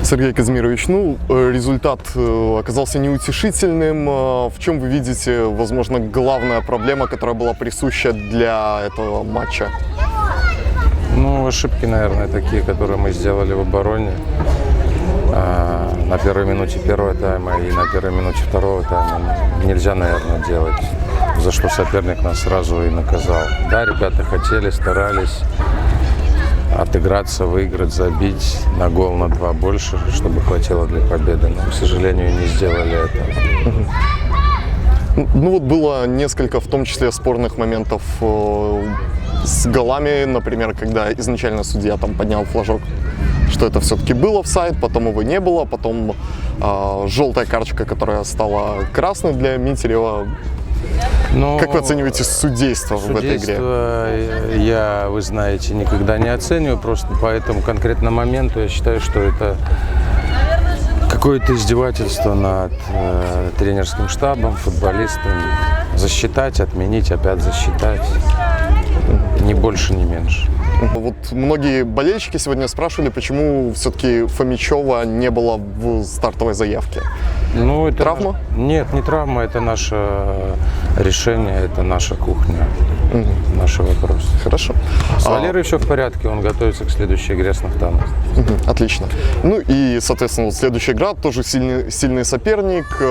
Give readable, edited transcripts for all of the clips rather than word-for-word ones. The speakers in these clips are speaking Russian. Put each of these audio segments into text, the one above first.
Сергей Казимирович, результат оказался неутешительным. В чем вы видите, возможно, главная проблема, которая была присуща для этого матча? Ошибки, наверное, такие, которые мы сделали в обороне. На первой минуте первого тайма и на первой минуте второго тайма нельзя, наверное, делать, за что соперник нас сразу и наказал. Да, ребята хотели, старались отыграться, выиграть, забить на гол, на 2 больше, чтобы хватило для победы, но, к сожалению, не сделали это. Было несколько, в том числе, спорных моментов с голами, например, когда изначально судья там поднял флажок, что это все-таки был офсайд, потом его не было, потом желтая карточка, которая стала красной для Митерева. Как вы оцениваете судейство в этой игре? Вы знаете, никогда не оцениваю, просто по этому конкретному моменту я считаю, что это какое-то издевательство над тренерским штабом, футболистами. Засчитать, отменить, опять засчитать. Ни больше, ни меньше. Многие болельщики сегодня спрашивали, почему все-таки Фомичева не было в стартовой заявке. Это травма? Нет, не травма, это наше решение, это наша кухня, наши вопросы. Хорошо. С Валерой все в порядке, он готовится к следующей игре с Нахтаном. Отлично. И, соответственно, следующая игра, тоже сильный соперник.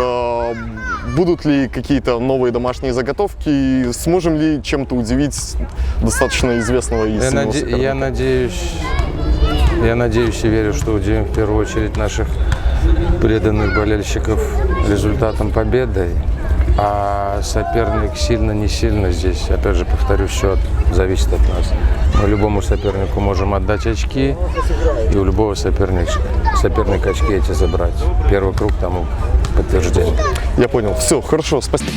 Будут ли какие-то новые домашние заготовки? Сможем ли чем-то удивить достаточно известного и сильного соперника? Я надеюсь и верю, что удивим в первую очередь наших преданных болельщиков результатом победы. А соперник сильно, не сильно здесь, опять же повторю, счет зависит от нас. Мы любому сопернику можем отдать очки, и у любого соперника очки эти забрать. Первый круг тому подтверждение. Я понял. Все, хорошо, спасибо.